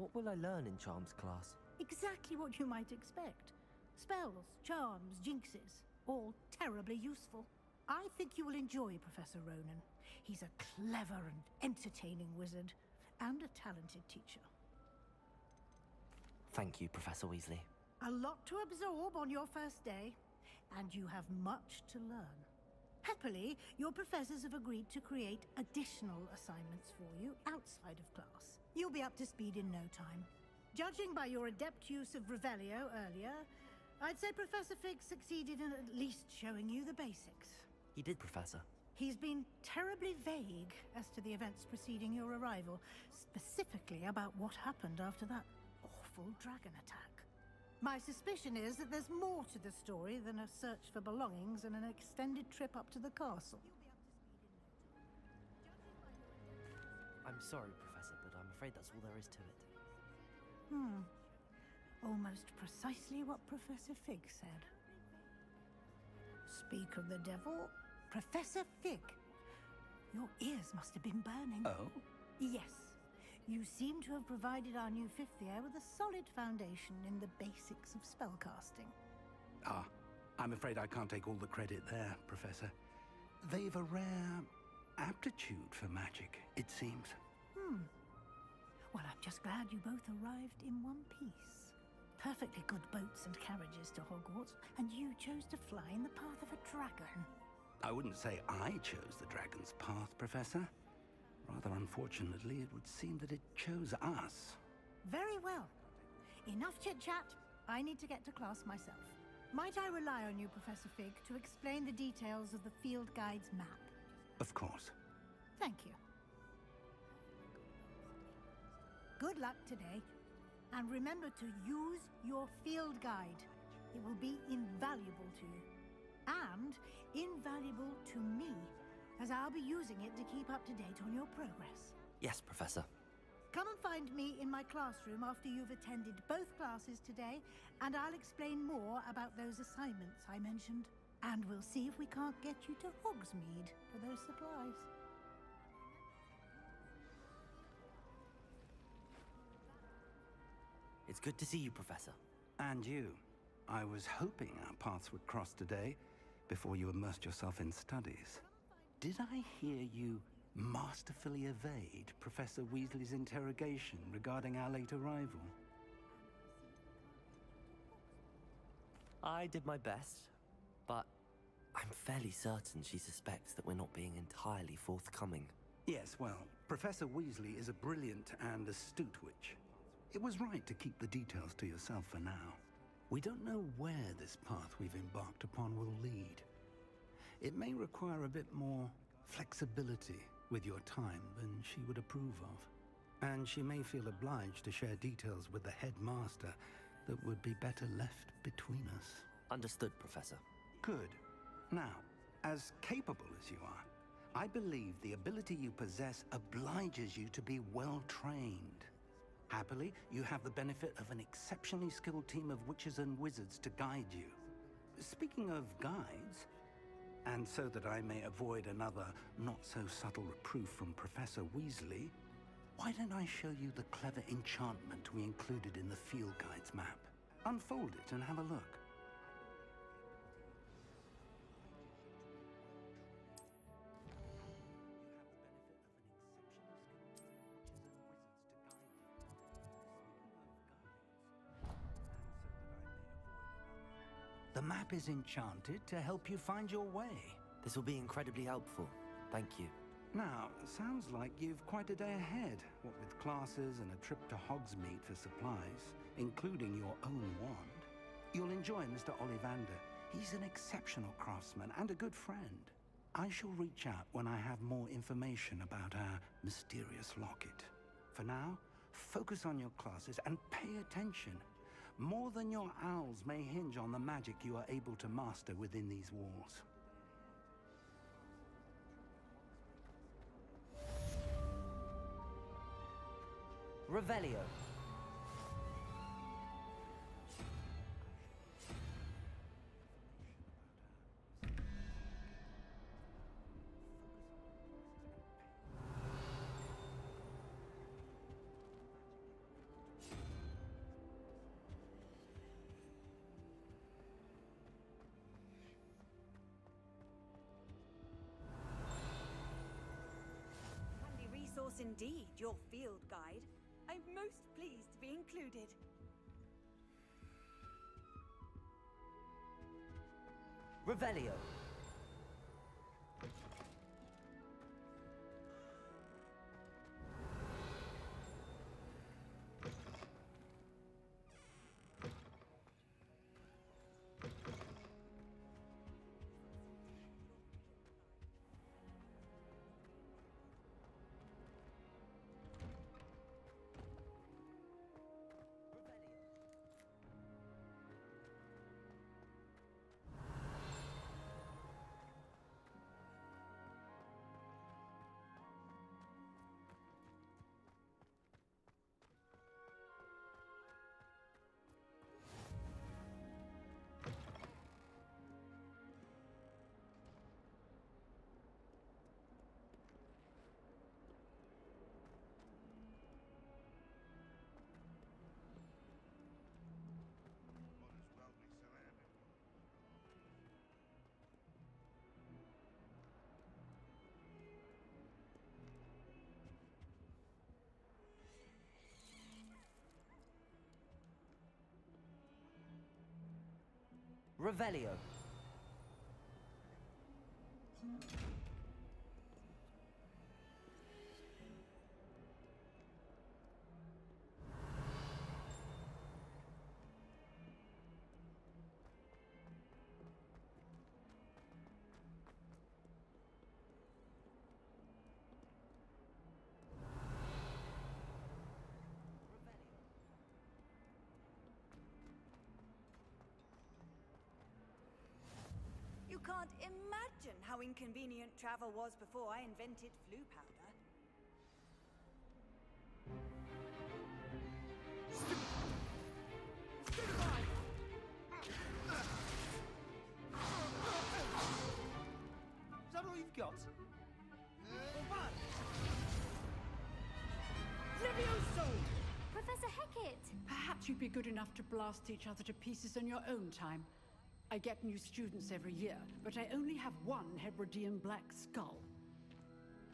What will I learn in charms class? Exactly what you might expect. Spells, charms, jinxes, all terribly useful. I think you will enjoy Professor Ronan. He's a clever and entertaining wizard, and a talented teacher. Thank you, Professor Weasley. A lot to absorb on your first day, and you have much to learn. Happily, your professors have agreed to create additional assignments for you outside of class. You'll be up to speed in no time. Judging by your adept use of Revelio earlier, I'd say Professor Fig succeeded in at least showing you the basics. He did, Professor. He's been terribly vague as to the events preceding your arrival, specifically about what happened after that awful dragon attack. My suspicion is that there's more to the story than a search for belongings and an extended trip up to the castle. I'm sorry, Professor, but I'm afraid that's all there is to it. Almost precisely what Professor Fig said. Speak of the devil, Professor Fig. Your ears must have been burning. Oh? Yes. You seem to have provided our new fifth year with a solid foundation in the basics of spellcasting. Ah, I'm afraid I can't take all the credit there, Professor. They've a rare aptitude for magic, it seems. Well, I'm just glad you both arrived in one piece. Perfectly good boats and carriages to Hogwarts, and you chose to fly in the path of a dragon. I wouldn't say I chose the dragon's path, Professor. Rather unfortunately, it would seem that it chose us. Very well. Enough chit-chat. I need to get to class myself. Might I rely on you, Professor Fig, to explain the details of the field guide's map? Of course. Thank you. Good luck today. And remember to use your field guide. It will be invaluable to you. And invaluable to me, as I'll be using it to keep up to date on your progress. Yes, Professor. Come and find me in my classroom after you've attended both classes today, and I'll explain more about those assignments I mentioned. And we'll see if we can't get you to Hogsmeade for those supplies. It's good to see you, Professor. And you. I was hoping our paths would cross today, before you immersed yourself in studies. Did I hear you masterfully evade Professor Weasley's interrogation regarding our late arrival? I did my best, but I'm fairly certain she suspects that we're not being entirely forthcoming. Yes, well, Professor Weasley is a brilliant and astute witch. It was right to keep the details to yourself for now. We don't know where this path we've embarked upon will lead. It may require a bit more flexibility with your time than she would approve of. And she may feel obliged to share details with the headmaster that would be better left between us. Understood, Professor. Good. Now, as capable as you are, I believe the ability you possess obliges you to be well-trained. Happily, you have the benefit of an exceptionally skilled team of witches and wizards to guide you. Speaking of guides, and so that I may avoid another not-so-subtle reproof from Professor Weasley, why don't I show you the clever enchantment we included in the field guide's map? Unfold it and have a look. The map is enchanted to help you find your way. This will be incredibly helpful. Thank you. Now, sounds like you've quite a day ahead, what with classes and a trip to Hogsmeade for supplies, including your own wand. You'll enjoy Mr. Ollivander. He's an exceptional craftsman and a good friend. I shall reach out when I have more information about our mysterious locket. For now, focus on your classes and pay attention. More than your owls may hinge on the magic you are able to master within these walls. Revelio. was indeed your field guide. I'm most pleased to be included. Revelio. Revelio. You can't imagine how inconvenient travel was before I invented flu powder. Is that all you've got? Levioso! Professor Hecat! Perhaps you'd be good enough to blast each other to pieces in your own time. I get new students every year, but I only have one Hebridean black skull.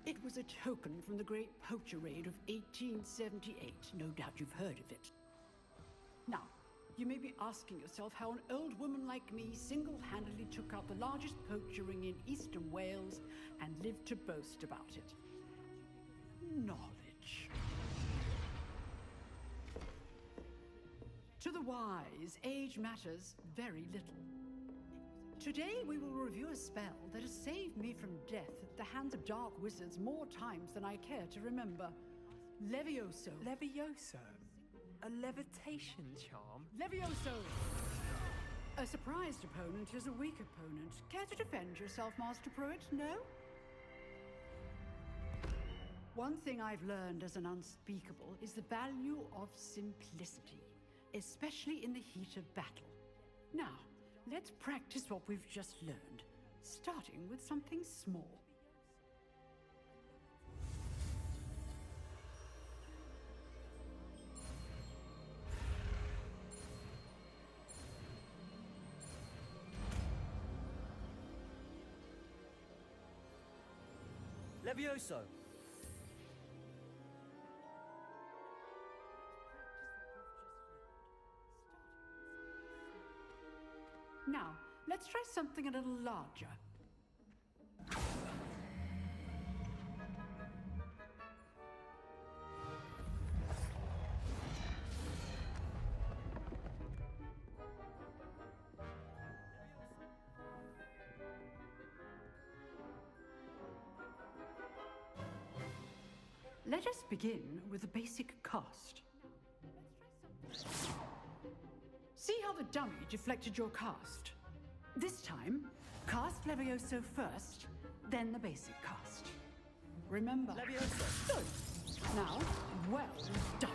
It was a token from the Great Poacher Raid of 1878. No doubt you've heard of it. Now, you may be asking yourself how an old woman like me single-handedly took out the largest poacher ring in eastern Wales and lived to boast about it. Knowledge. To the wise, age matters very little. Today we will review a spell that has saved me from death at the hands of dark wizards more times than I care to remember. Levioso. Levioso? A levitation charm? Levioso! A surprised opponent is a weak opponent. Care to defend yourself, Master Pruitt? No? One thing I've learned as an unspeakable is the value of simplicity, especially in the heat of battle. Now, let's practice what we've just learned, starting with something small. Levioso. Now, let's try something a little larger. Let us begin with the basic cast. See how the dummy deflected your cast? This time, cast Levioso first, then the basic cast. Remember... Levioso. Good. Now, well done.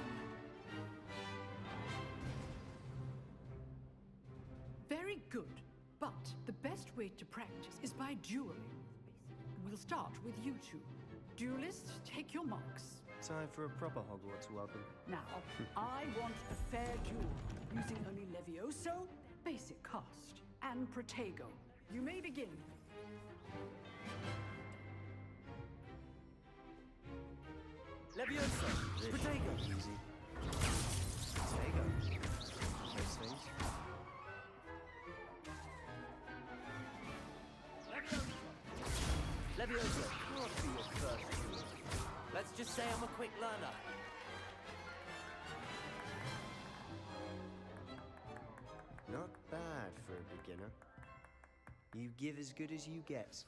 Very good, but the best way to practice is by dueling. We'll start with you two. Duelists, take your marks. Time for a proper Hogwarts welcome. Now, I want a fair duel, using only Levioso, basic cast, and Protego. You may begin. Leviosa! Protego! Easy. Protego. Those things. Leviosa can't be your first duel. Let's just say I'm a quick learner. Not bad for a beginner. You give as good as you get.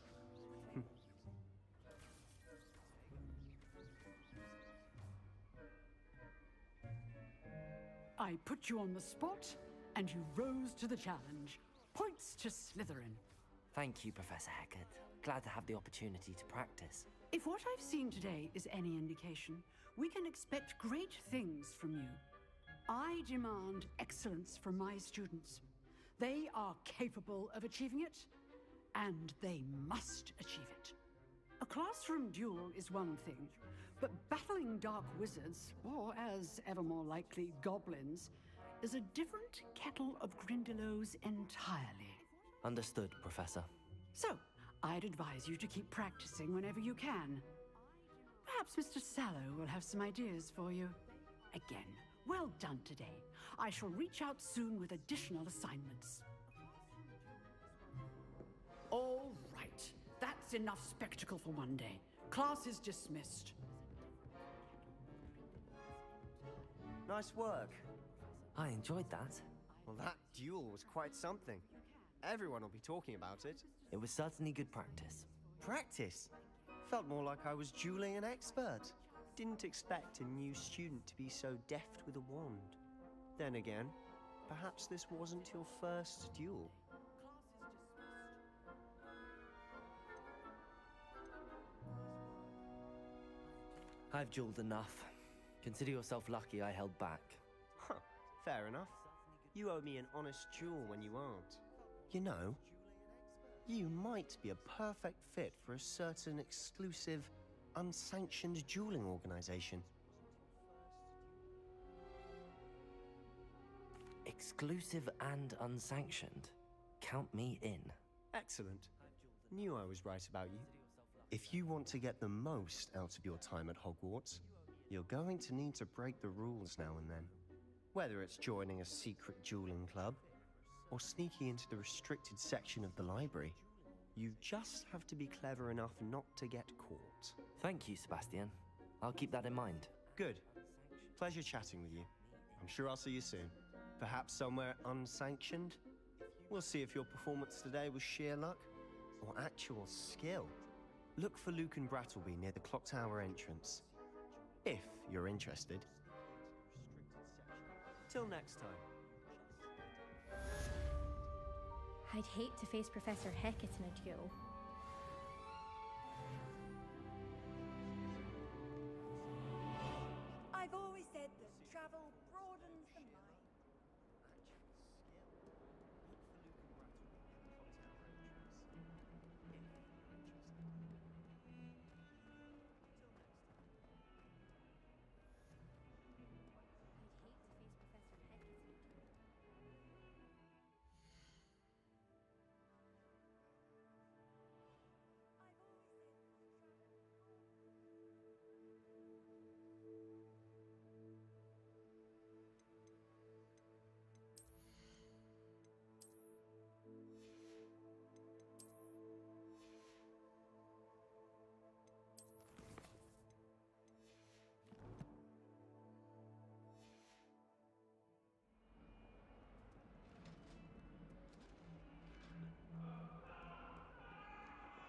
I put you on the spot, and you rose to the challenge. Points to Slytherin. Thank you, Professor Hecat. Glad to have the opportunity to practice. If what I've seen today is any indication, we can expect great things from you. I demand excellence from my students. They are capable of achieving it, and they must achieve it. A classroom duel is one thing, but battling dark wizards, or as ever more likely, goblins, is a different kettle of Grindylows entirely. Understood, Professor. So, I'd advise you to keep practicing whenever you can. Perhaps Mr. Sallow will have some ideas for you. Again, well done today. I shall reach out soon with additional assignments. All right. That's enough spectacle for one day. Class is dismissed. Nice work. I enjoyed that. Well, that duel was quite something. Everyone will be talking about it. It was certainly good practice. Practice? Felt more like I was dueling an expert. Didn't expect a new student to be so deft with a wand. Then again, perhaps this wasn't your first duel. I've dueled enough. Consider yourself lucky I held back. Huh, fair enough. You owe me an honest duel when you aren't. You know, you might be a perfect fit for a certain exclusive, unsanctioned dueling organization. Exclusive and unsanctioned. Count me in. Excellent. Knew I was right about you. If you want to get the most out of your time at Hogwarts, you're going to need to break the rules now and then. Whether it's joining a secret dueling club, or sneaking into the restricted section of the library, you just have to be clever enough not to get caught. Thank you, Sebastian. I'll keep that in mind. Good. Pleasure chatting with you. I'm sure I'll see you soon. Perhaps somewhere unsanctioned? We'll see if your performance today was sheer luck or actual skill. Look for Luke and Brattleby near the clock tower entrance. If you're interested. Till next time. I'd hate to face Professor Hecat in a duel. I've always said that travel broadens the mind.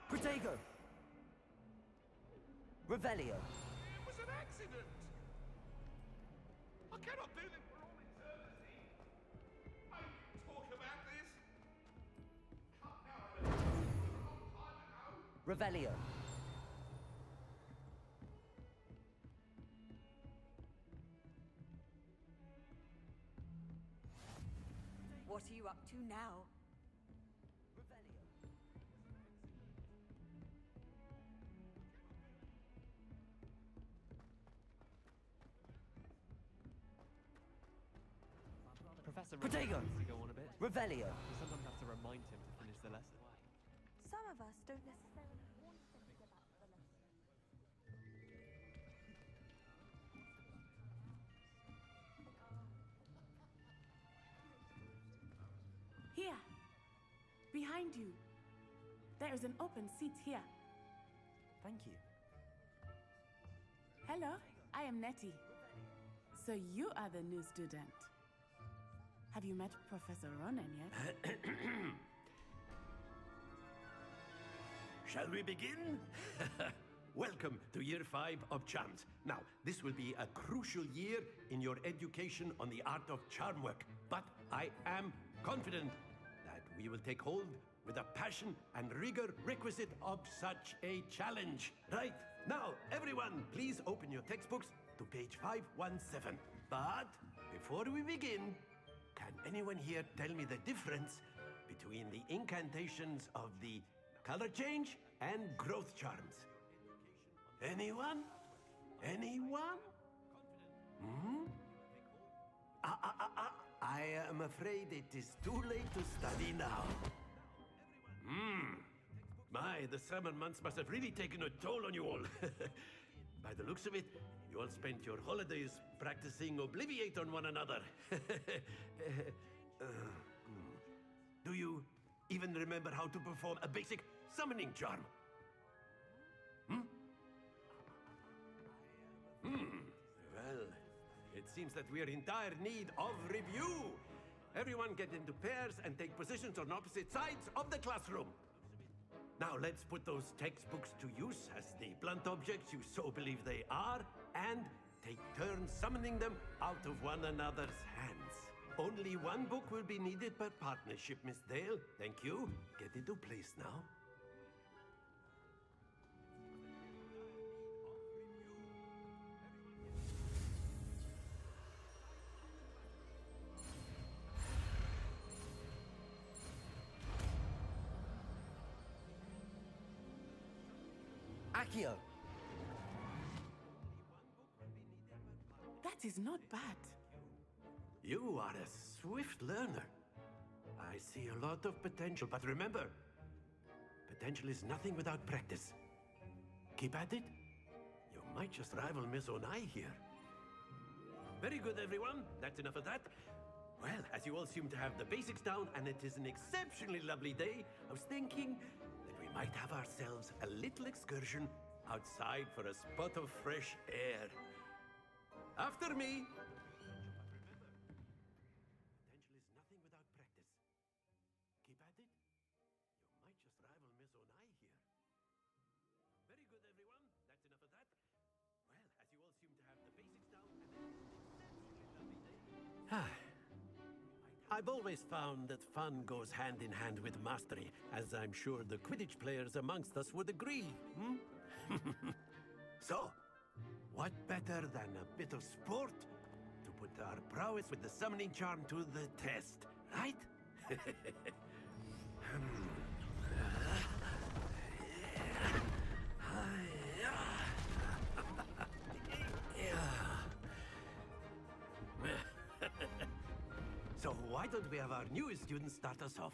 Protego! Revelio! It was an accident! I cannot do this for all eternity! I talk about this! Cut now, a long time ago! Revelio! What are you up to now? Professor Protego! needs to go on a bit. Revelio! You sometimes have to remind him to finish the lesson. Some of us don't necessarily want to think about the lesson. Behind you. There is an open seat here. Thank you. Hello, I am Nettie. So you are the new student. Have you met Professor Ronan yet? Shall we begin? Welcome to Year 5 of Charms. Now, this will be a crucial year in your education on the art of charm work, but I am confident that we will take hold with the passion and rigor requisite of such a challenge. Right, now, everyone, please open your textbooks to page 517. But before we begin, can anyone here tell me the difference between the incantations of the color change and growth charms? Anyone? Anyone? Hmm? I am afraid it is too late to study now. My, the summer months must have really taken a toll on you all. By the looks of it, you all spent your holidays practicing Obliviate on one another. Do you even remember how to perform a basic summoning charm? Well, it seems that we are in dire need of review. Everyone get into pairs and take positions on opposite sides of the classroom. Now let's put those textbooks to use as the blunt objects you so believe they are, and take turns summoning them out of one another's hands. Only one book will be needed per partnership, Miss Dale. Thank you. Get into place now. Accio! That is not bad. You are a swift learner. I see a lot of potential, but remember, potential is nothing without practice. Keep at it. You might just rival Miss Onai here. Very good, everyone. That's enough of that. Well, as you all seem to have the basics down, and it is an exceptionally lovely day, I was thinking that we might have ourselves a little excursion outside for a spot of fresh air. After me. Potential is nothing without practice. Keep at it. You might just rival Miss Onai here. Very good, everyone. That's enough of that. Well, as you all seem to have the basics down, and it is an exceptionally lovely day. I've always found that fun goes hand in hand with mastery, as I'm sure the Quidditch players amongst us would agree. So, what better than a bit of sport to put our prowess with the summoning charm to the test, right? So why don't we have our newest student start us off?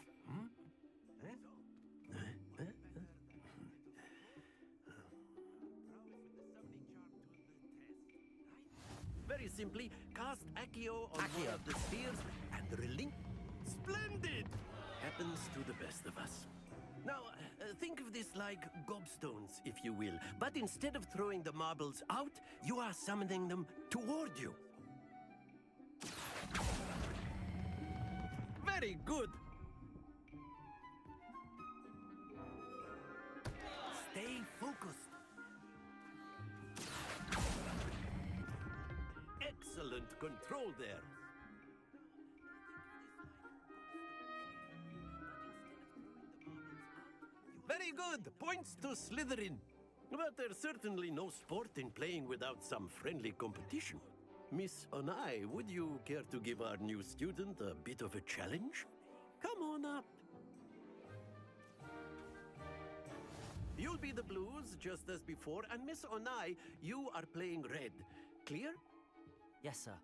Very simply, cast Accio on one of the spheres and relink. Splendid! Happens to the best of us. Now, think of this like gobstones, if you will. But instead of throwing the marbles out, you are summoning them toward you. Very good. Stay focused. Excellent control there. Very good. Points to Slytherin. But there's certainly no sport in playing without some friendly competition. Miss Onai, would you care to give our new student a bit of a challenge? Come on up. You'll be the blues, just as before, and Miss Onai, you are playing red. Clear? Yes, sir.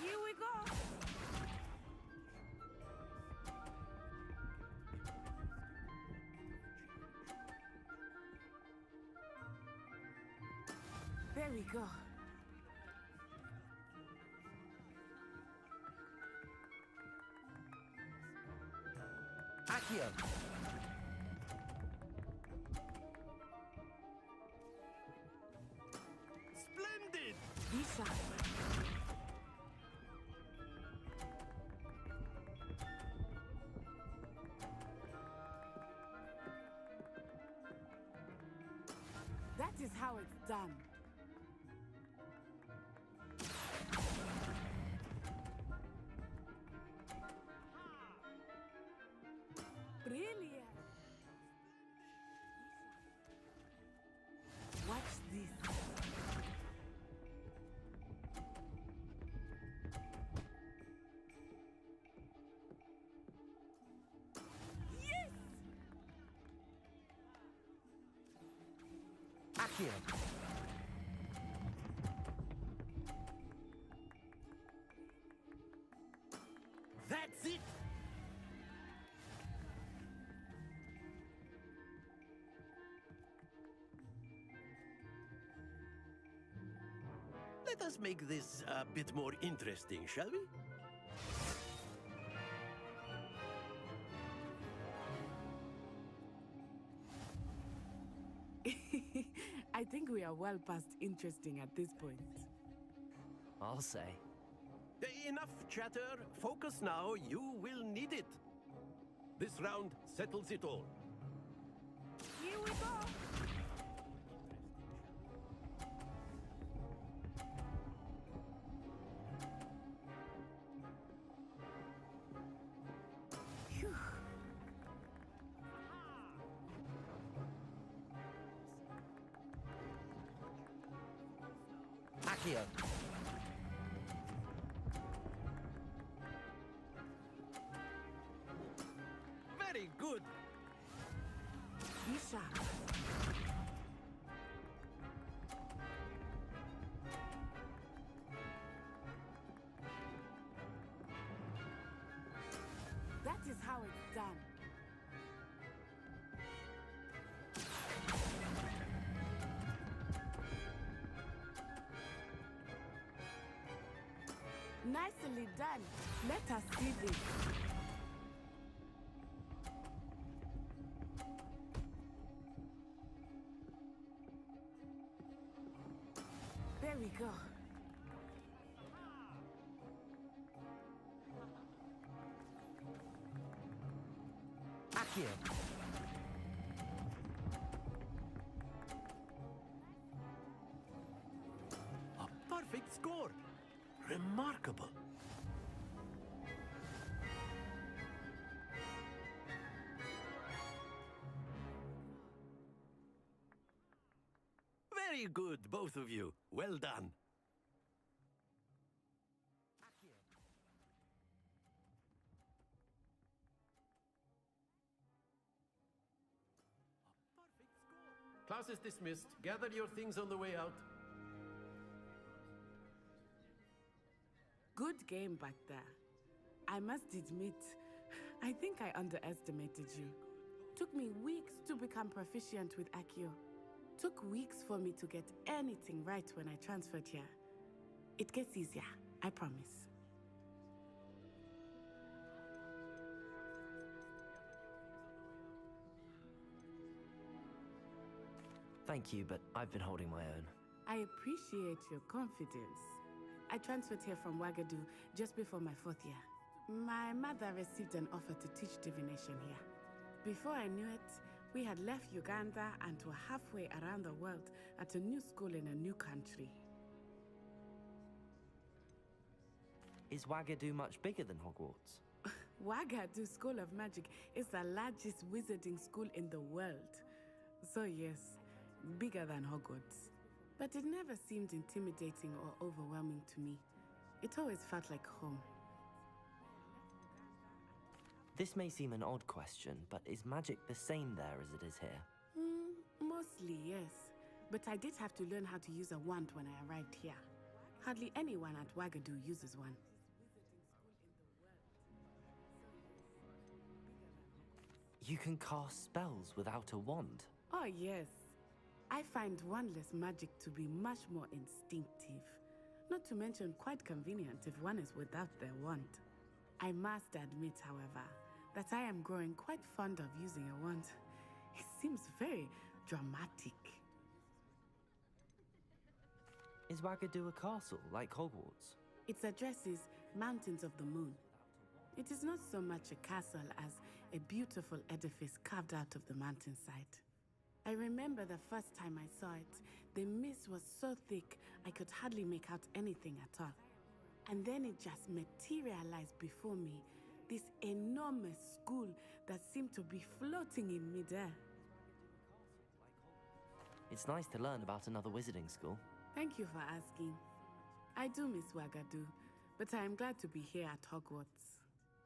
Here we go. There we go. Accio! Splendid! Isha. That is how it's done. Brilliant. Watch this. Yes! Accio! That's it! Let us make this a bit more interesting, shall we? I think we are well past interesting at this point. I'll say. Enough chatter. Focus now. You will need it. This round settles it all. Here we go. Phew. Accio! Very good. Isha. That is how it's done. Nicely done. Let us see this. There we go. Accio! A perfect score. Remarkable. Very good, both of you. Well done. Class is dismissed. Gather your things on the way out. Good game back there. I must admit, I think I underestimated you. Took me weeks to become proficient with Accio. Took weeks for me to get anything right when I transferred here. It gets easier, I promise. Thank you, but I've been holding my own. I appreciate your confidence. I transferred here from Wagadu just before my 4th year. My mother received an offer to teach divination here. Before I knew it, we had left Uganda and were halfway around the world at a new school in a new country. Is Wagadu much bigger than Hogwarts? Wagadu School of Magic is the largest wizarding school in the world. So yes, bigger than Hogwarts. But it never seemed intimidating or overwhelming to me. It always felt like home. This may seem an odd question, but is magic the same there as it is here? Mostly, yes. But I did have to learn how to use a wand when I arrived here. Hardly anyone at Wagadu uses one. You can cast spells without a wand? Oh, yes. I find wandless magic to be much more instinctive. Not to mention quite convenient if one is without their wand. I must admit, however, that I am growing quite fond of using a wand. It seems very dramatic. Is Wagadu a castle, like Hogwarts? Its address is Mountains of the Moon. It is not so much a castle as a beautiful edifice carved out of the mountainside. I remember the first time I saw it, the mist was so thick I could hardly make out anything at all. And then it just materialized before me, this enormous school that seemed to be floating in midair. It's nice to learn about another wizarding school. Thank you for asking. I do miss Wagadu, but I am glad to be here at Hogwarts.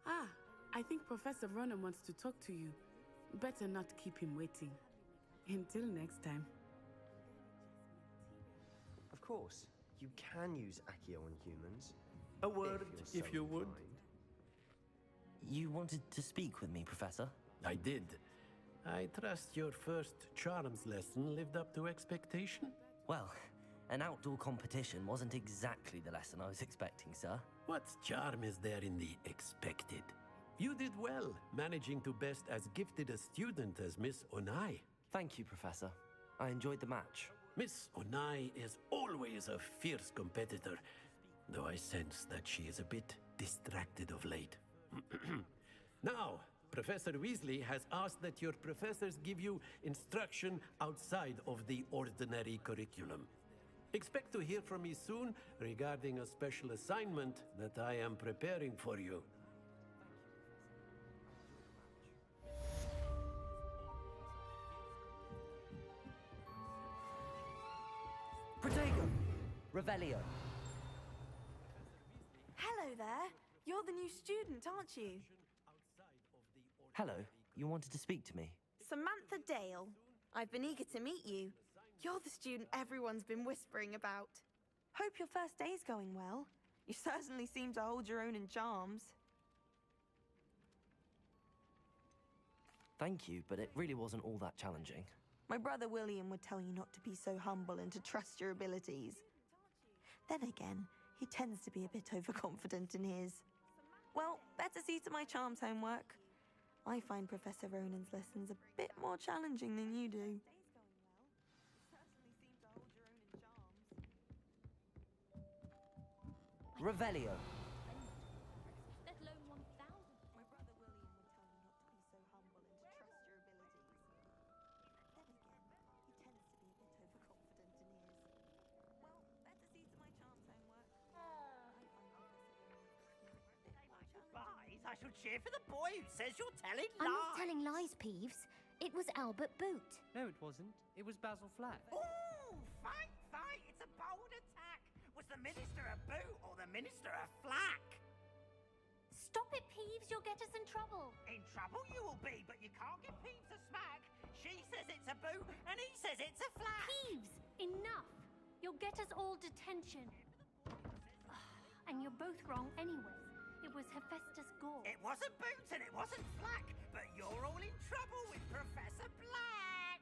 Ah, I think Professor Ronan wants to talk to you. Better not keep him waiting. Until next time. Of course, you can use Accio on humans. A word, you're if you would. inclined. You wanted to speak with me, Professor? I did. I trust your first charms lesson lived up to expectation? Well, an outdoor competition wasn't exactly the lesson I was expecting, sir. What charm is there in the expected? You did well, managing to best as gifted a student as Miss Onai. Thank you, Professor. I enjoyed the match. Miss Onai is always a fierce competitor, though I sense that she is a bit distracted of late. Now, Professor Weasley has asked that your professors give you instruction outside of the ordinary curriculum. Expect to hear from me soon regarding a special assignment that I am preparing for you. Protego! Revelio! Hello there. You're the new student, aren't you? Hello, you wanted to speak to me? Samantha Dale. I've been eager to meet you. You're the student everyone's been whispering about. Hope your first day's going well. You certainly seem to hold your own in charms. Thank you, but it really wasn't all that challenging. My brother William would tell you not to be so humble and to trust your abilities. Then again, he tends to be a bit overconfident in his. Well, better see to my charms homework. I find Professor Ronan's lessons a bit more challenging than you do. Revelio! Let alone 1,000. My brother William would tell you not to be so humble and to trust your abilities. Then again, he tends to be a bit overconfident in his. Well, better see to my charms homework. Lies, I shall cheer for the boy who says you're telling lies. I'm not telling lies, Peeves. It was Albert Boot. No, it wasn't. It was Basil Flack. Ooh, fight, fight! It's a bold attack. Was the Minister a boot or the Minister a flack? Stop it, Peeves. You'll get us in trouble. In trouble you will be, but you can't give Peeves a smack. She says it's a boot and he says it's a flack. Peeves, enough. You'll get us all detention. And you're both wrong anyway. It was Hephaestus Gore. It wasn't boot and it wasn't flack, but you're all in trouble with Professor Black.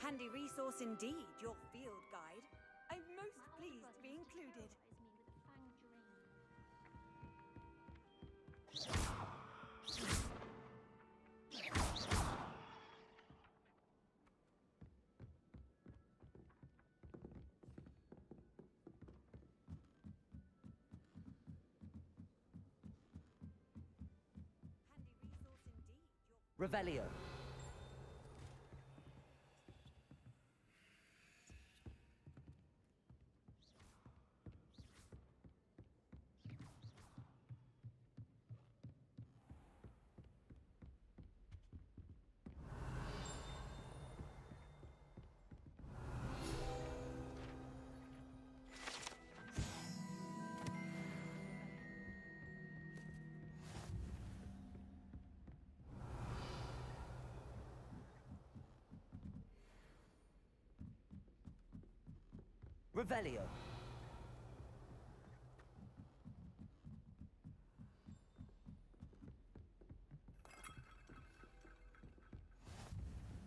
Handy resource indeed, your field guide. I'm most pleased to be included. Revelio. Revelio.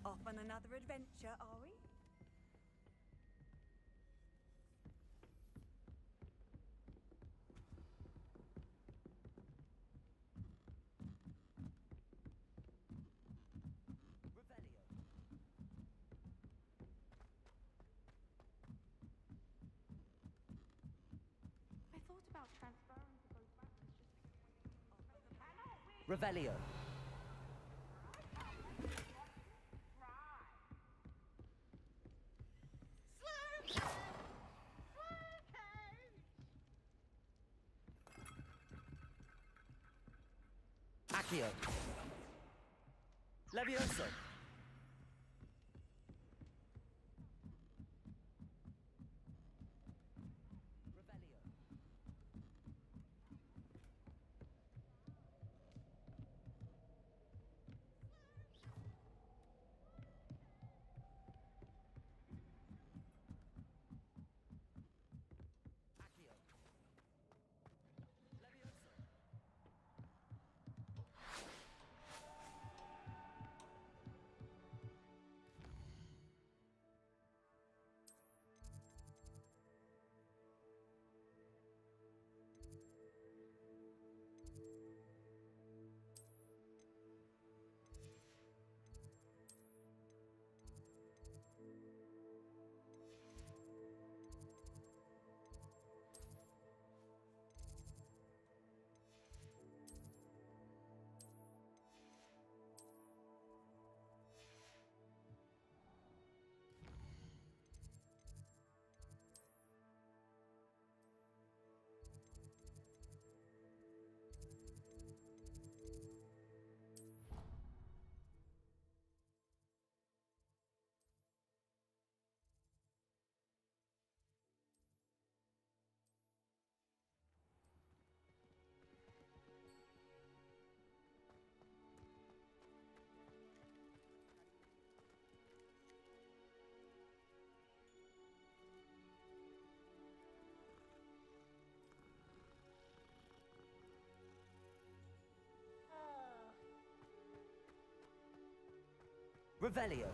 Off on another adventure, are we? I thought about transferring to both classes just because Revelio. Accio. Levioso. Revelio.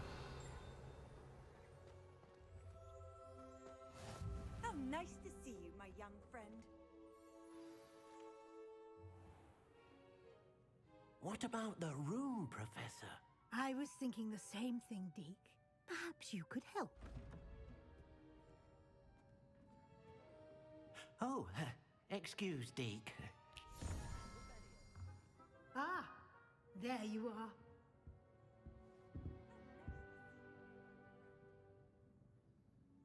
How nice to see you, my young friend. What about the room, Professor? I was thinking the same thing, Deke. Perhaps you could help. Oh, excuse, Deke. Ah, there you are.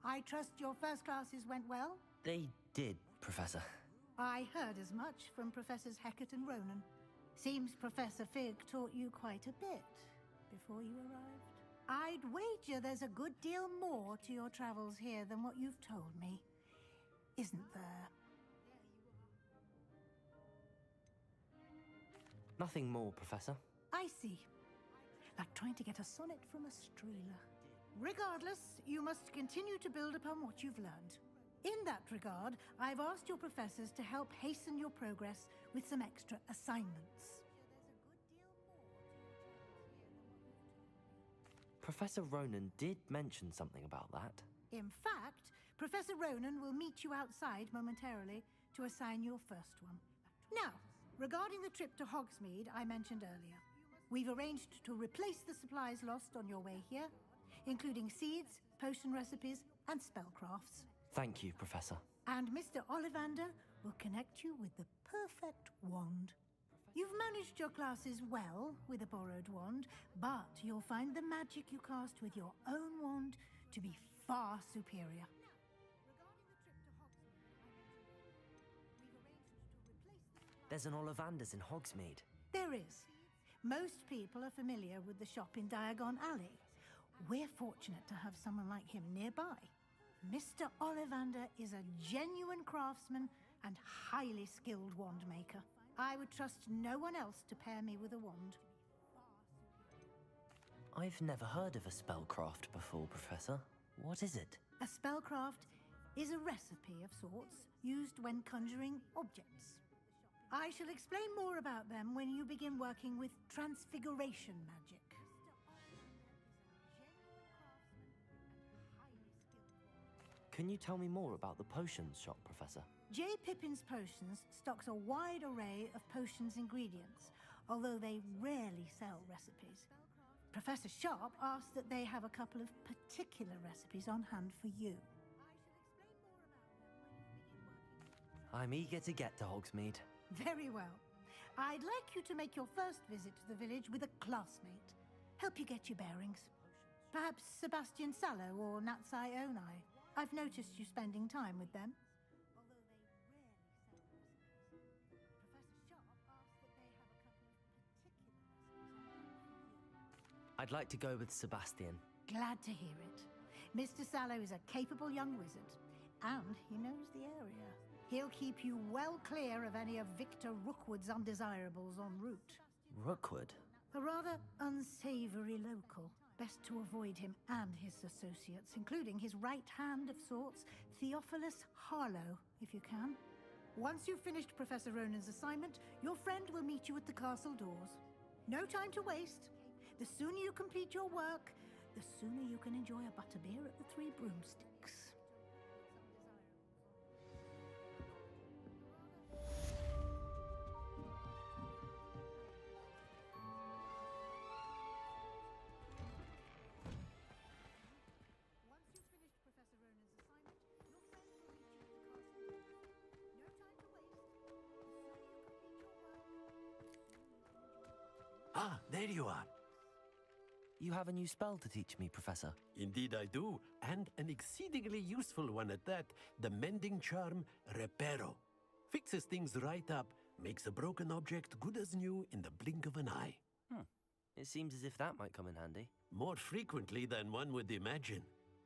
I trust your first classes went well? They did, Professor. I heard as much from Professors Hecat and Ronan. Seems Professor Fig taught you quite a bit before you arrived. I'd wager there's a good deal more to your travels here than what you've told me. Isn't there? Nothing more, Professor. I see. Like trying to get a sonnet from a streeler. Regardless, you must continue to build upon what you've learned. In that regard, I've asked your professors to help hasten your progress with some extra assignments. Professor Ronan did mention something about that. In fact, Professor Ronan will meet you outside momentarily to assign your first one. Now, Regarding the trip to Hogsmeade I mentioned earlier, we've arranged to replace the supplies lost on your way here, including seeds, potion recipes, and spellcrafts. Thank you, Professor. And Mr. Ollivander will connect you with the perfect wand. You've managed your classes well with a borrowed wand, but you'll find the magic you cast with your own wand to be far superior. There's an Ollivander's in Hogsmeade. There is. Most people are familiar with the shop in Diagon Alley. We're fortunate to have someone like him nearby. Mr. Ollivander is a genuine craftsman and highly skilled wand maker. I would trust no one else to pair me with a wand. I've never heard of a spellcraft before, Professor. What is it? A spellcraft is a recipe of sorts used when conjuring objects. I shall explain more about them when you begin working with transfiguration magic. Can you tell me more about the potions shop, Professor? J. Pippin's Potions stocks a wide array of potions ingredients, although they rarely sell recipes. Professor Sharp asked that they have a couple of particular recipes on hand for you. I'm eager to get to Hogsmeade. Very well. I'd like you to make your first visit to the village with a classmate. Help you get your bearings. Perhaps Sebastian Sallow or Natsai Onai. I've noticed you spending time with them. I'd like to go with Sebastian. Glad to hear it. Mr. Sallow is a capable young wizard, and he knows the area. He'll keep you well clear of any of Victor Rookwood's undesirables en route. Rookwood? A rather unsavory local. Best to avoid him and his associates, including his right hand of sorts, Theophilus Harlow, if you can. Once you've finished Professor Ronan's assignment, your friend will meet you at the castle doors. No time to waste. The sooner you complete your work, the sooner you can enjoy a butterbeer at the Three Broomsticks. Ah, there you are. You have a new spell to teach me, Professor. Indeed I do, and an exceedingly useful one at that, the mending charm Reparo. Fixes things right up, makes a broken object good as new in the blink of an eye. It seems as if that might come in handy. More frequently than one would imagine.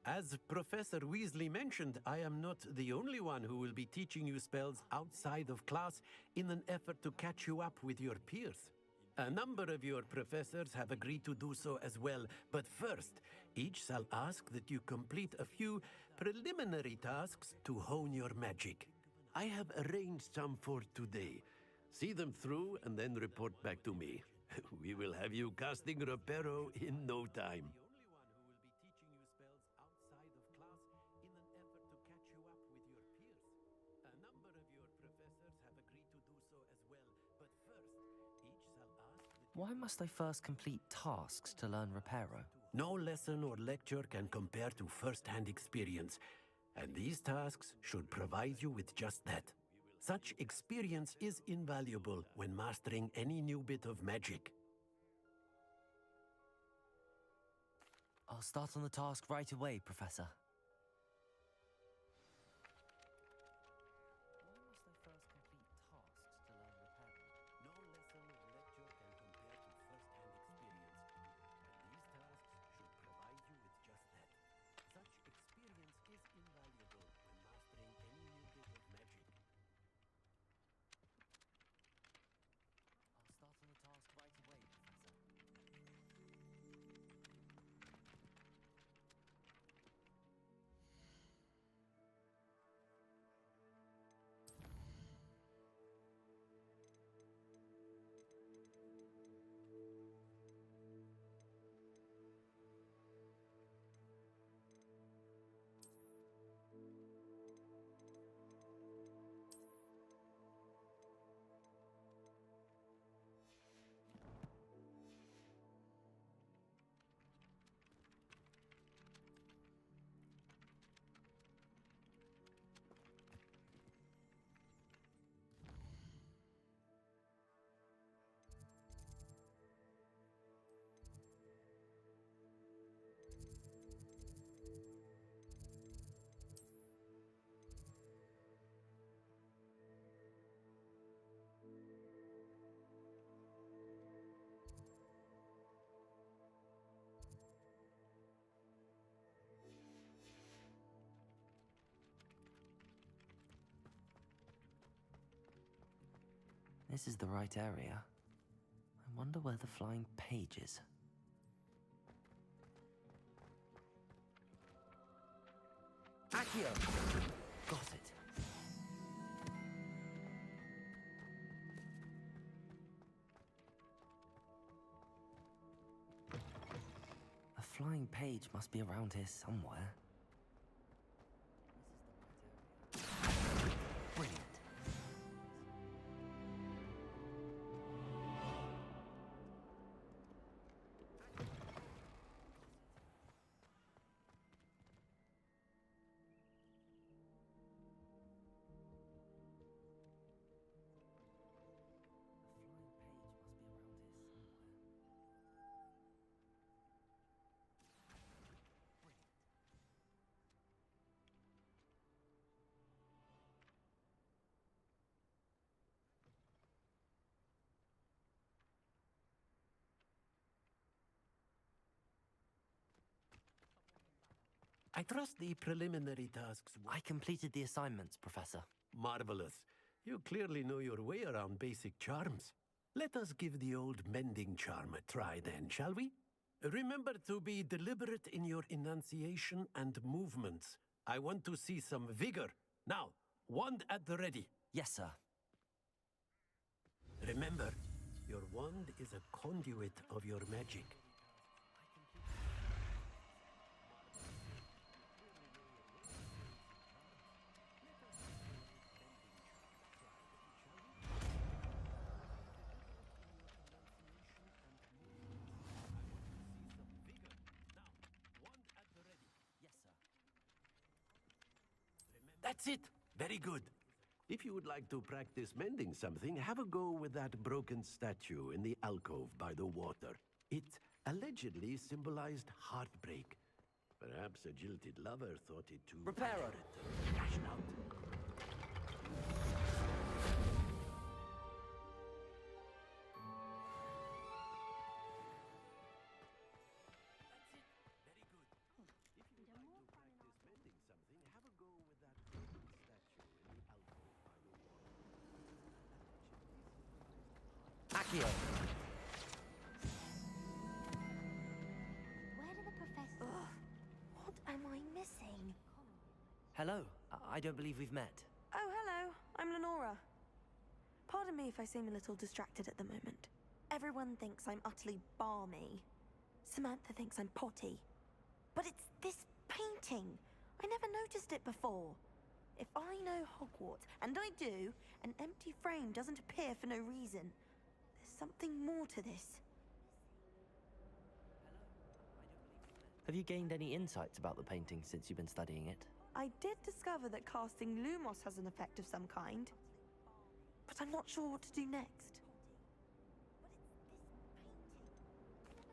As Professor Weasley mentioned, I am not the only one who will be teaching you spells outside of class in an effort to catch you up with your peers. A number of your professors have agreed to do so as well, but first, each shall ask that you complete a few preliminary tasks to hone your magic. I have arranged some for today. See them through and then report back to me. We will have you casting Reparo in no time. Why must I first complete tasks to learn Reparo? No lesson or lecture can compare to first-hand experience, and these tasks should provide you with just that. Such experience is invaluable when mastering any new bit of magic. I'll start on the task right away, Professor. This is the right area. I wonder where the flying page is. Accio! Got it. A flying page must be around here somewhere. Brilliant. I trust the preliminary tasks. I completed the assignments, Professor. Marvelous. You clearly know your way around basic charms. Let us give the old mending charm a try then, shall we? Remember to be deliberate in your enunciation and movements. I want to see some vigor. Now, wand at the ready. Yes, sir. Remember, your wand is a conduit of your magic. That's it! Very good. If you would like to practice mending something, have a go with that broken statue in the alcove by the water. It allegedly symbolized heartbreak. Perhaps a jilted lover thought it too... Reparo! Dashed out. Accio! Where did the professor... What am I missing? Hello. I don't believe we've met. Oh, hello. I'm Lenora. Pardon me if I seem a little distracted at the moment. Everyone thinks I'm utterly balmy. Samantha thinks I'm potty. But it's this painting. I never noticed it before. If I know Hogwarts, and I do, an empty frame doesn't appear for no reason. There's something more to this. Have you gained any insights about the painting since you've been studying it? I did discover that casting Lumos has an effect of some kind. But I'm not sure what to do next.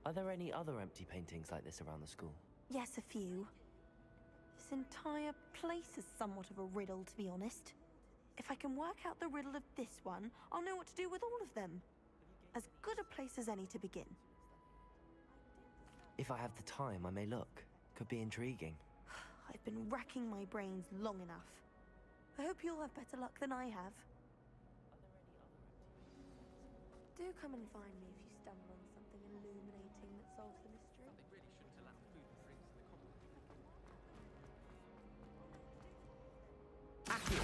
Are there any other empty paintings like this around the school? Yes, a few. This entire place is somewhat of a riddle, to be honest. If I can work out the riddle of this one, I'll know what to do with all of them. As good a place as any to begin. If I have the time, I may look. Could be intriguing. I've been racking my brains long enough. I hope you'll have better luck than I have. Do come and find me if you stumble on something illuminating that solves the mystery. Accio!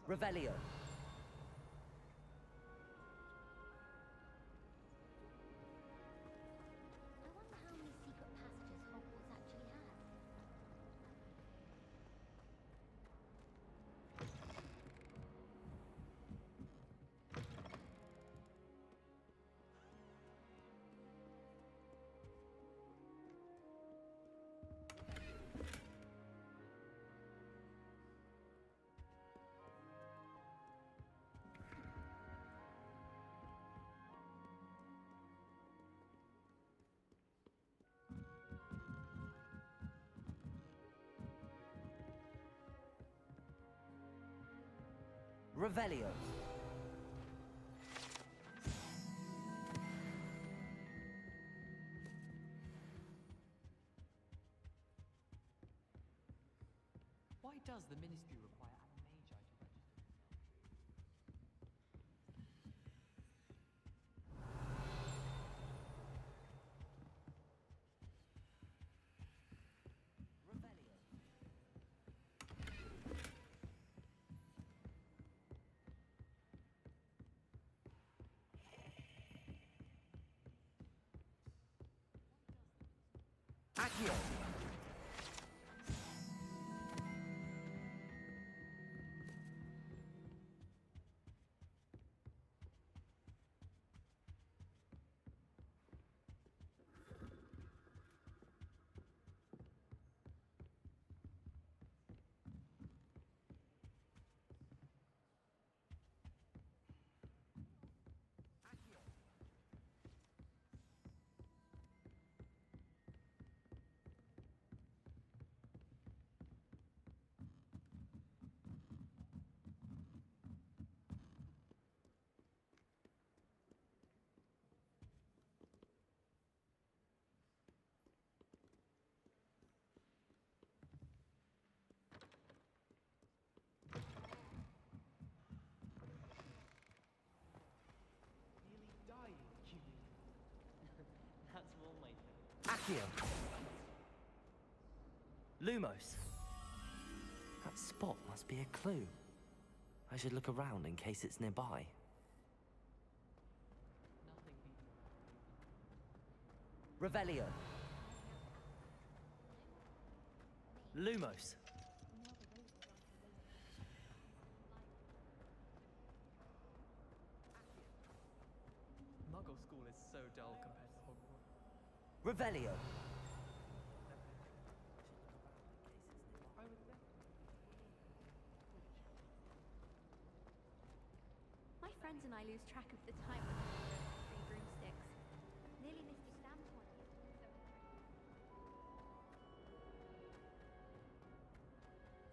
Revelio. I wonder how many secret passages Hogwarts actually has. Revelio. Why does the Ministry require a magi to register? Accio! Nearly dying, Jimmy. That's more my thing. Accio! Lumos! That spot must be a clue. I should look around in case it's nearby. Nothing beats Revelio! Lumos! Muggle school is so dull compared to Hogwarts. Revelio! I would think. My friends and I lose track of the time when we were three broomsticks. Nearly missed exams one year.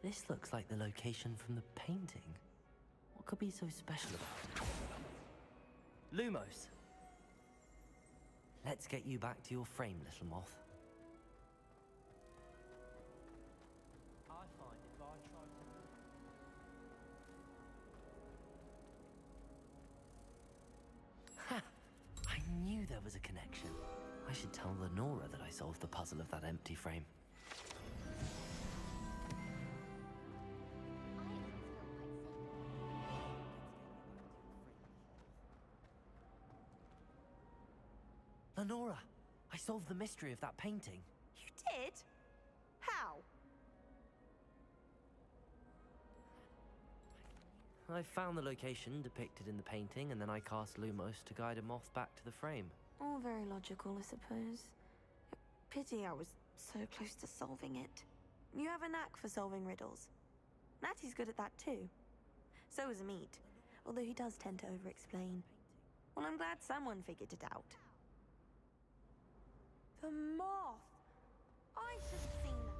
This looks like the location from the painting. What could be so special about it? Lumos! Let's get you back to your frame, little moth. I find if I try to move. Ha! I knew there was a connection. I should tell Lenora that I solved the puzzle of that empty frame. Lenora, I solved the mystery of that painting. You did? How? I found the location depicted in the painting, and then I cast Lumos to guide a moth back to the frame. All very logical, I suppose. Pity I was so close to solving it. You have a knack for solving riddles. Natty's good at that too. So is Amit, although he does tend to over-explain. Well, I'm glad someone figured it out. The moth! I should have seen that.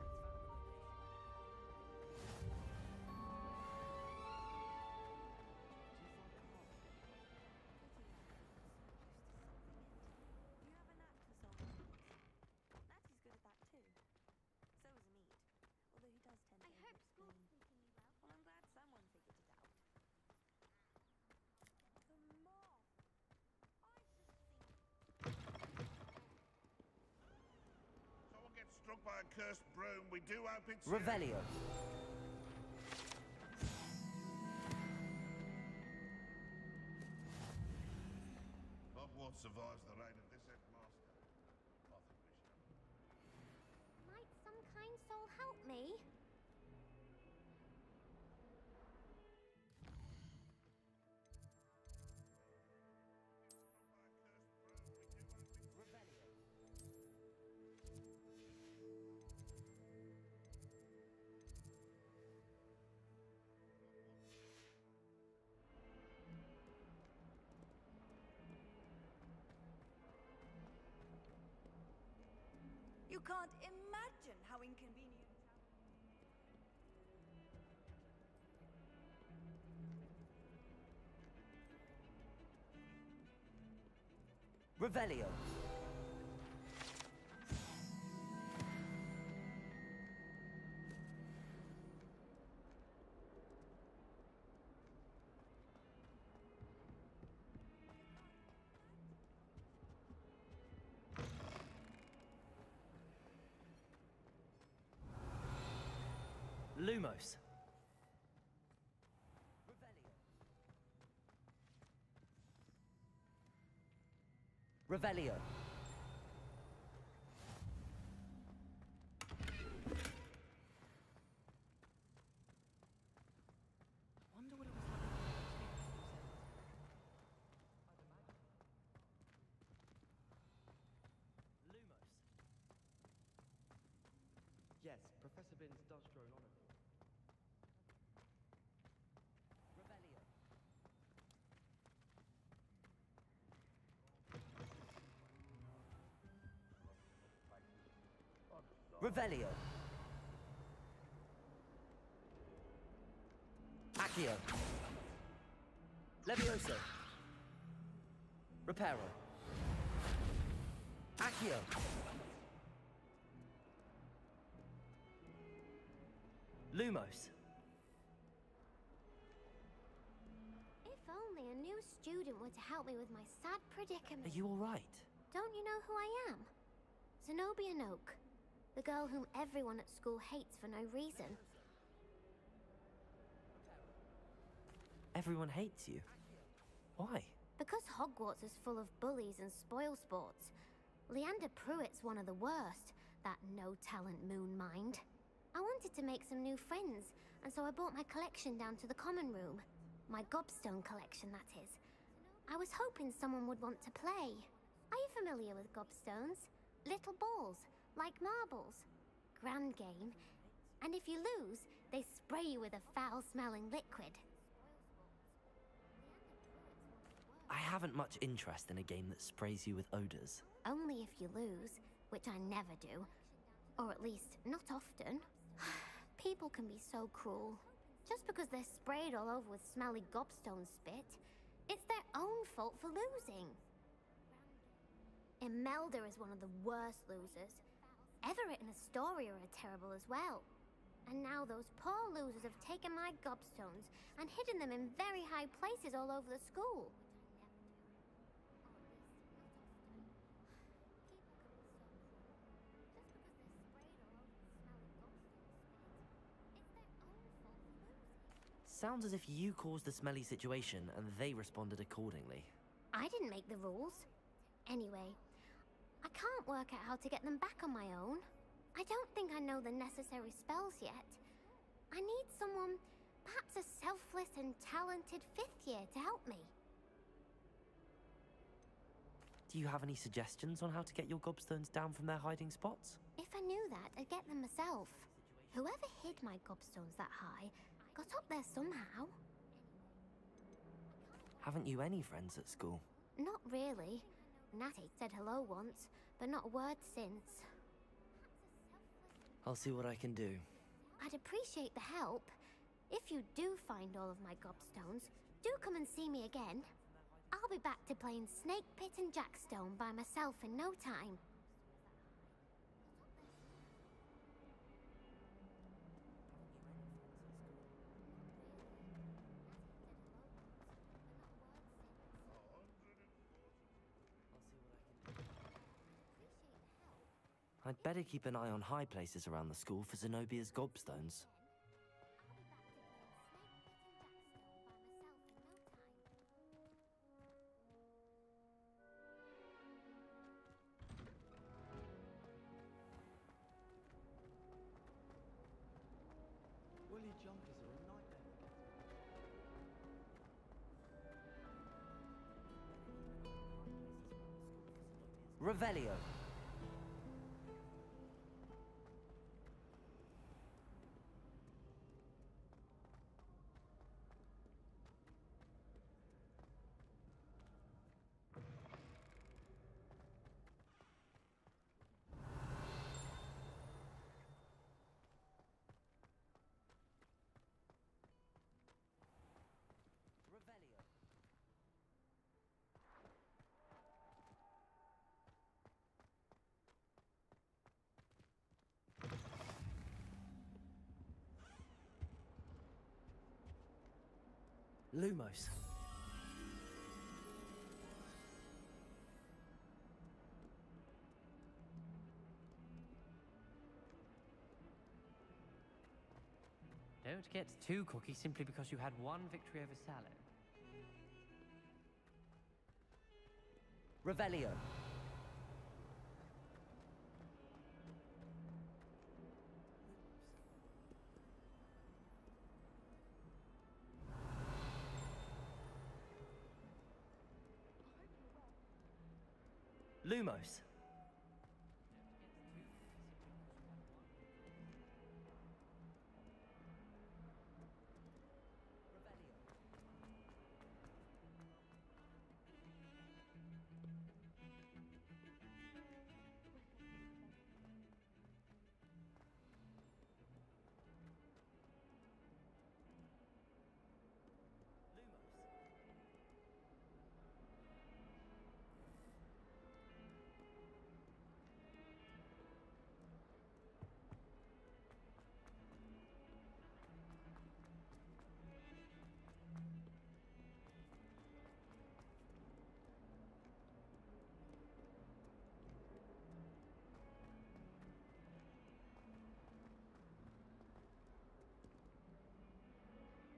Struck by a cursed broom, we do hope it's... Revelio. Hogwarts survives the reign of this headmaster. I think we should... Might some kind soul help me? You can't imagine how inconvenient. Revelio. Lumos. Revelio. Wonder what it was like. Lumos. Yes, Professor Binns does drone on a bit. Revelio. Accio. Levioso. Reparo. Accio. Lumos. If only a new student were to help me with my sad predicament. Are you all right? Don't you know who I am? Zenobia Noak, the girl whom everyone at school hates for no reason. Everyone hates you. Why? Because Hogwarts is full of bullies and spoilsports. Leander Pruitt's one of the worst, that no-talent moon mind. I wanted to make some new friends, and so I brought my collection down to the common room. My gobstone collection, that is. I was hoping someone would want to play. Are you familiar with gobstones? Little balls, like marbles. Grand game. And if you lose, they spray you with a foul-smelling liquid. I haven't much interest in a game that sprays you with odors. Only if you lose, which I never do. Or at least, not often. People can be so cruel. Just because they're sprayed all over with smelly gobstone spit, it's their own fault for losing. Imelda is one of the worst losers. Everett and Astoria are terrible as well. And now those poor losers have taken my gobstones and hidden them in very high places all over the school. Sounds as if you caused the smelly situation and they responded accordingly. I didn't make the rules. Anyway, I can't work out how to get them back on my own. I don't think I know the necessary spells yet. I need someone, perhaps a selfless and talented fifth year to help me. Do you have any suggestions on how to get your gobstones down from their hiding spots? If I knew that, I'd get them myself. Whoever hid my gobstones that high got up there somehow. Haven't you any friends at school? Not really. Natty said hello once, but not a word since. I'll see what I can do. I'd appreciate the help. If you do find all of my gobstones, do come and see me again. I'll be back to playing Snake Pit and Jackstone by myself in no time. I'd better keep an eye on high places around the school for Zenobia's gobstones. Woolly jumpers are a nightmare. Revelio. Lumos. Don't get too cocky simply because you had one victory over Sallow. Revelio. Lumos.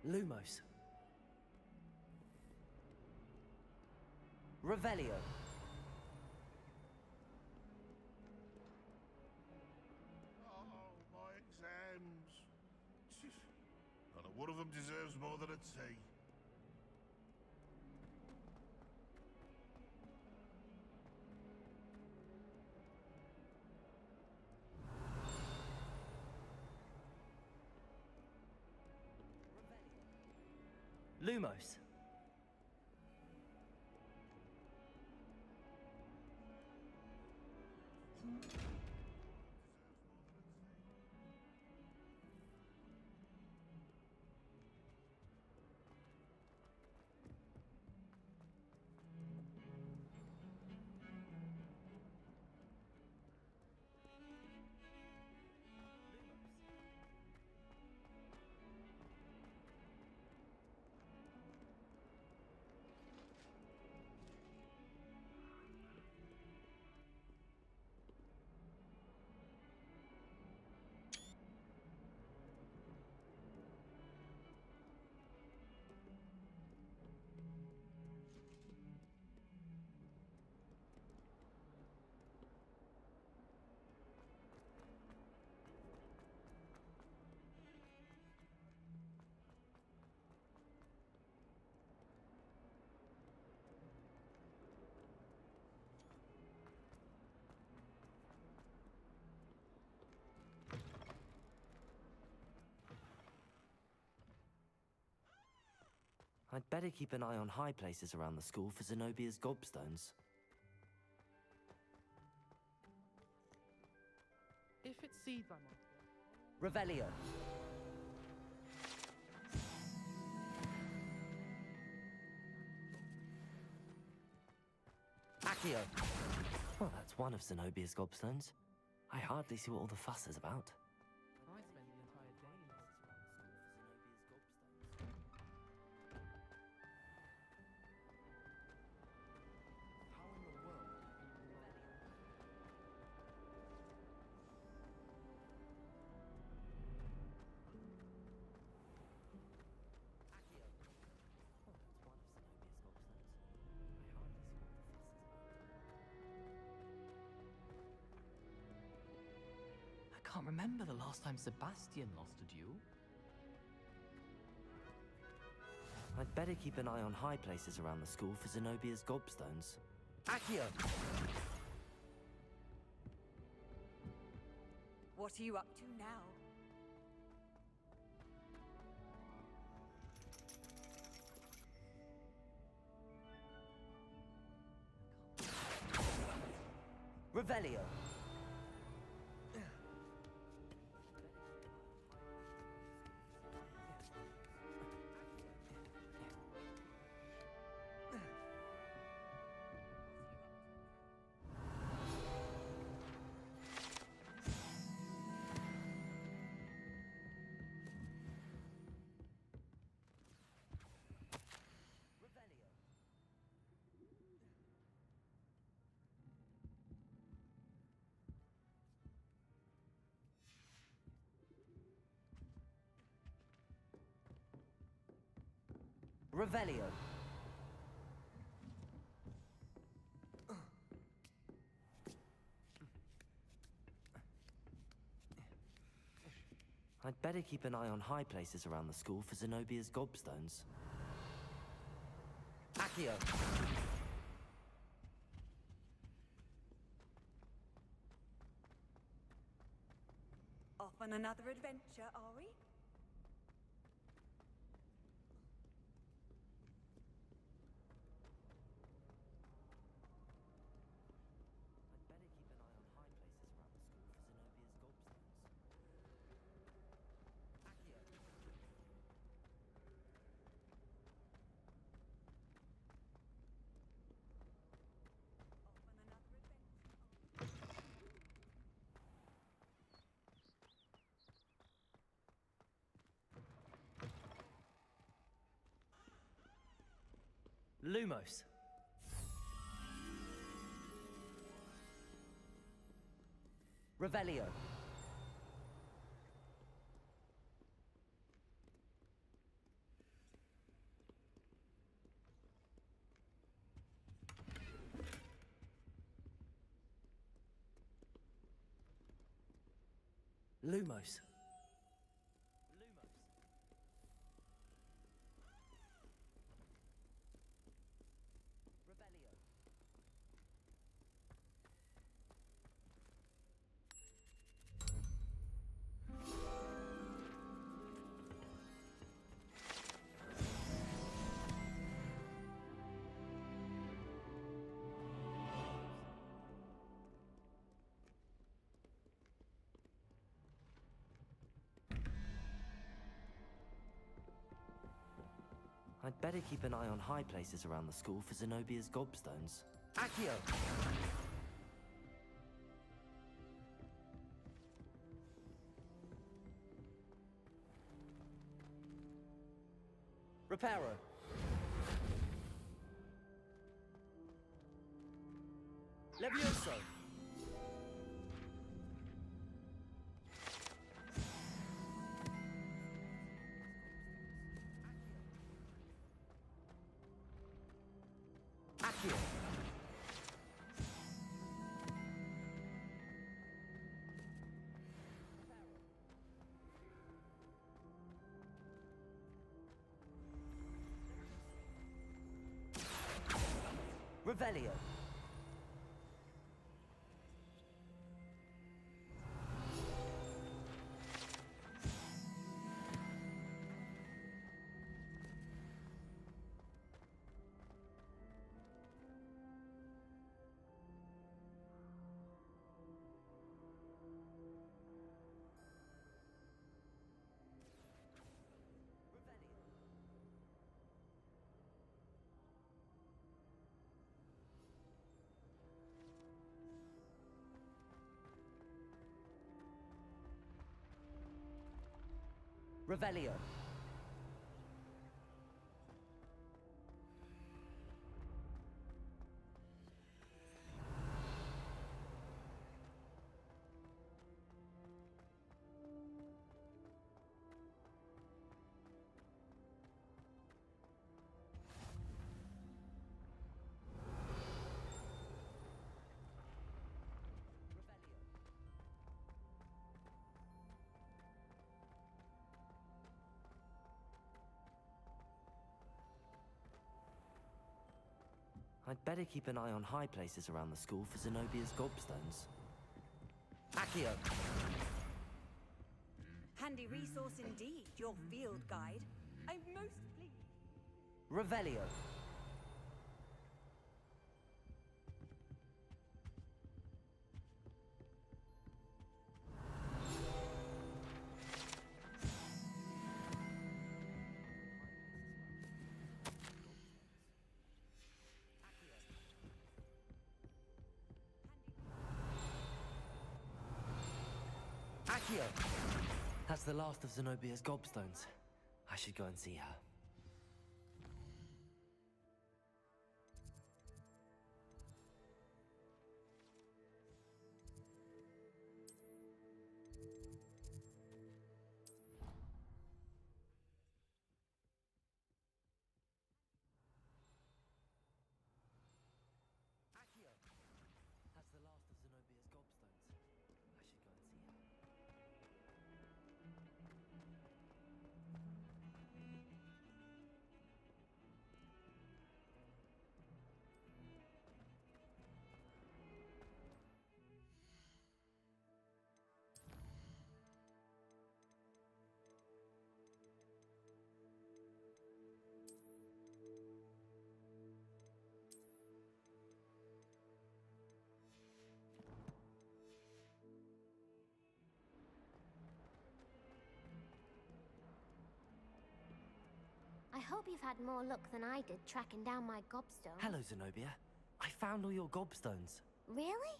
Lumos. Revelio. Oh, my exams. Not a one of them deserves more than a T. Lumos. I'd better keep an eye on high places around the school for Zenobia's gobstones. If it seeds, I master. Revelio. Accio. Well, that's one of Zenobia's gobstones. I hardly see what all the fuss is about. I spend the entire day in Hogwarts. How in the world? I can't remember the last time Sebastian lost a duel. I'd better keep an eye on high places around the school for Zenobia's gobstones. Accio! What are you up to now? Revelio. Revelio. I'd better keep an eye on high places around the school for Zenobia's gobstones. Accio. Off on another adventure, are we? Lumos. Revelio. Lumos. I'd better keep an eye on high places around the school for Zenobia's gobstones. Accio! Reparo. Levioso. Accio. Revelio. Revelio. I'd better keep an eye on high places around the school for Zenobia's gobstones. Accio! Handy resource indeed, your field guide. I'm most pleased. Revelio. Accio! That's the last of Zenobia's gobstones. I should go and see her. hope you've had more luck than I did tracking down my gobstone. Hello, Zenobia. I found all your gobstones. Really?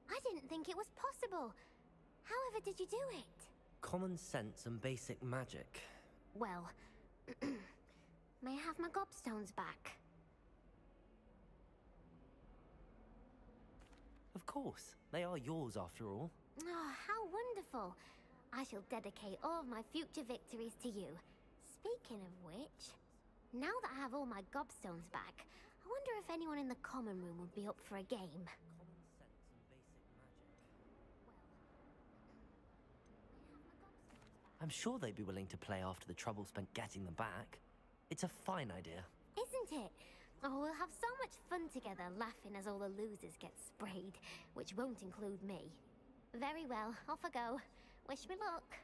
I didn't think it was possible. However did you do it? Common sense and basic magic. Well, may I have my gobstones back? Of course. They are yours after all. Oh, how wonderful. I shall dedicate all of my future victories to you. Speaking of which, now that I have all my gobstones back, I wonder if anyone in the common room would be up for a game. Common sense and basic magic. I'm sure they'd be willing to play after the trouble spent getting them back. It's a fine idea. Isn't it? Oh, we'll have so much fun together laughing as all the losers get sprayed, which won't include me. Very well, off I go. Wish me luck.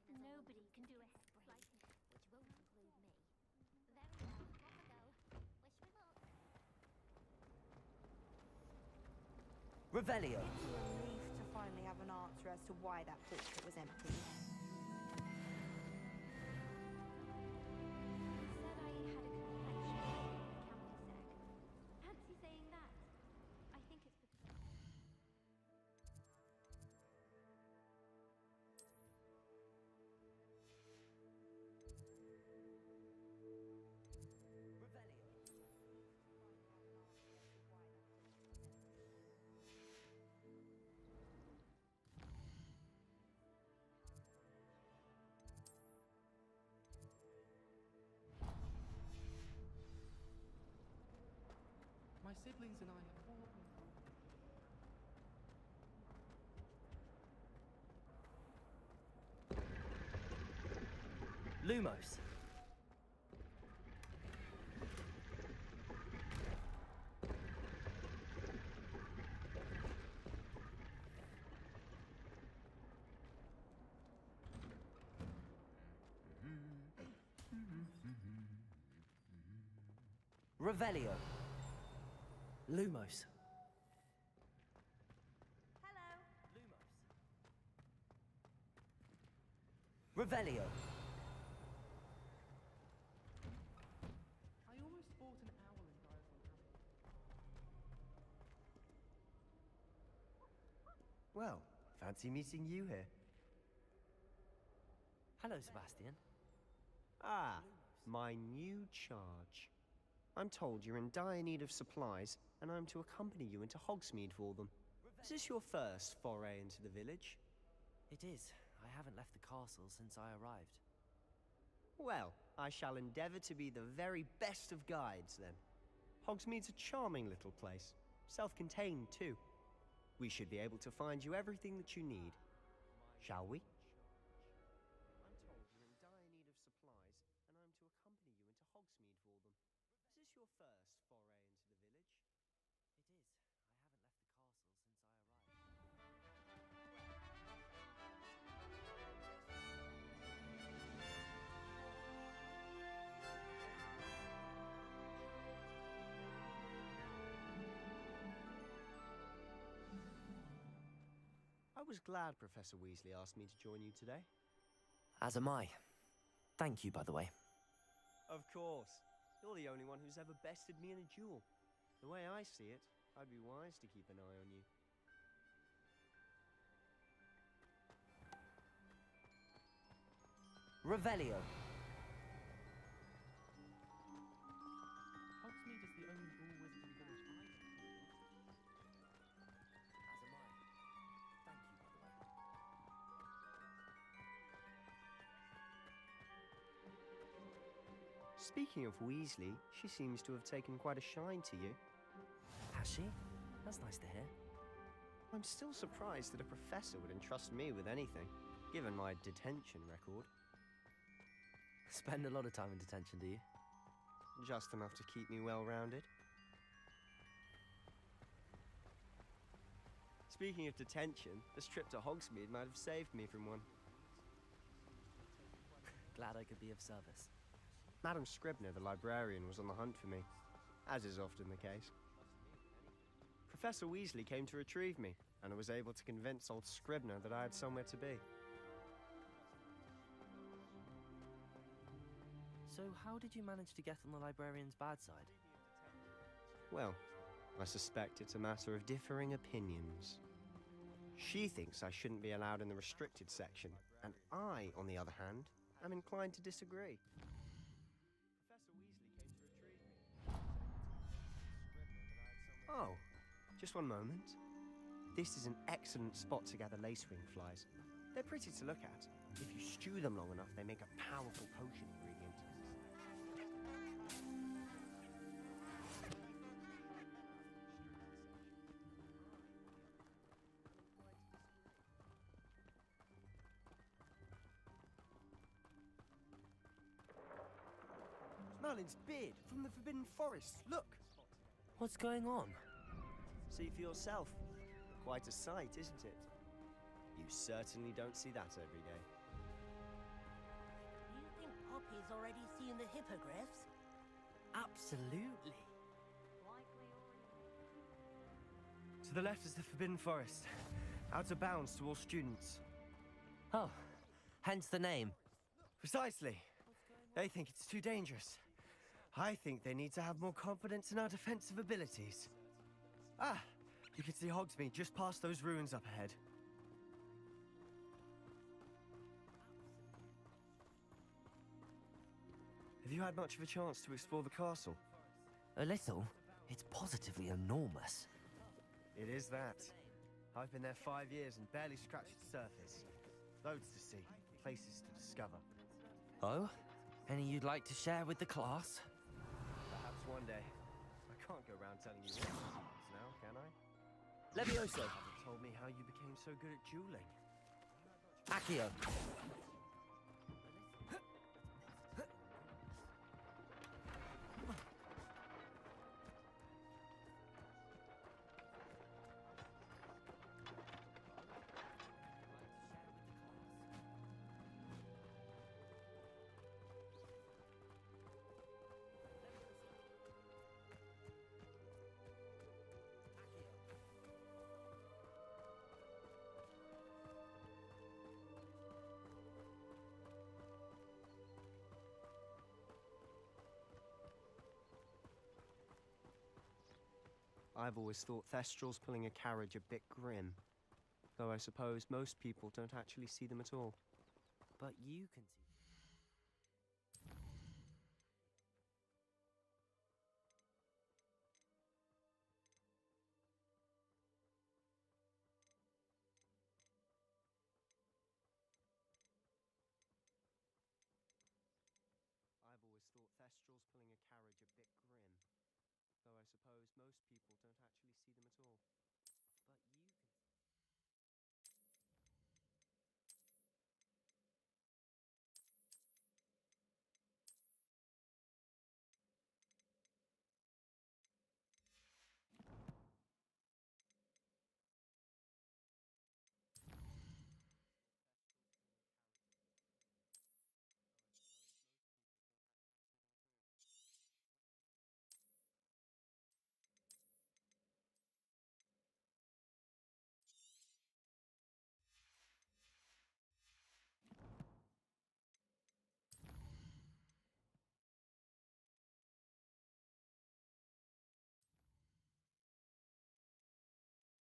Nobody can do it like it. Which won't include me. Very well, off I go. Wish me luck. Revelio. It's a relief to finally have an answer as to why that portrait was empty. Said I had a complexion like a campus egg. Fancy saying that? I think it's because My siblings and I have all been Lumos. Revelio. Lumos. Hello. Lumos. Revelio. I almost bought an owl and died from habit. Well, fancy meeting you here. Hello, Sebastian. Ah, my new charge. I'm told you're in dire need of supplies, and I'm to accompany you into Hogsmeade for them. Is this your first foray into the village? It is. I haven't left the castle since I arrived. Well, I shall endeavor to be the very best of guides, then. Hogsmeade's a charming little place. Self-contained, too. We should be able to find you everything that you need. Shall we? I'm told you're in dire need of supplies, and I'm to accompany you into Hogsmeade for them. Is this your first foray into the village? It is. I haven't left the castle since I arrived. I was glad Professor Weasley asked me to join you today. As am I. Thank you, by the way. Of course. You're the only one who's ever bested me in a duel. The way I see it, I'd be wise to keep an eye on you. Revelio. Hogsmeade is the only all-wizarding village I know. As am I. Thank you, by the way. Speaking of Weasley, she seems to have taken quite a shine to you. Has she? That's nice to hear. I'm still surprised that a professor would entrust me with anything, given my detention record. Spend a lot of time in detention, do you? Just enough to keep me well-rounded. Speaking of detention, this trip to Hogsmeade might have saved me from one. Glad I could be of service. Madam Scribner, the librarian, was on the hunt for me, as is often the case. Professor Weasley came to retrieve me, and I was able to convince old Scribner that I had somewhere to be. So how did you manage to get on the librarian's bad side? Well, I suspect it's a matter of differing opinions. She thinks I shouldn't be allowed in the restricted section, and I, on the other hand, am inclined to disagree. Professor Weasley came to retrieve me. Oh, just one moment. This is an excellent spot to gather lacewing flies. They're pretty to look at. If you stew them long enough, they make a powerful potion ingredient. Merlin's beard from the Forbidden Forest. Look! What's going on? See for yourself. Quite a sight, isn't it? You certainly don't see that every day. Do you think Poppy's already seen the hippogriffs? Absolutely. To the left is the Forbidden Forest. Out of bounds to all students. Oh, hence the name. Precisely. They think it's too dangerous. I think they need to have more confidence in our defensive abilities. Ah, you can see Hogsmeade just past those ruins up ahead. Have you had much of a chance to explore the castle? A little. It's positively enormous. It is that. I've been there 5 years and barely scratched the surface. Loads to see, places to discover. Oh? Any you'd like to share with the class? Perhaps one day. I can't go around telling you all the secrets now, can I? Levioso! You haven't told me how you became so good at dueling. Accio! I've always thought Thestrals pulling a carriage a bit grim. Though I suppose most people don't actually see them at all. But you can see. I've always thought Thestrals pulling a carriage a bit grim. Though I suppose most people don't actually see them at all.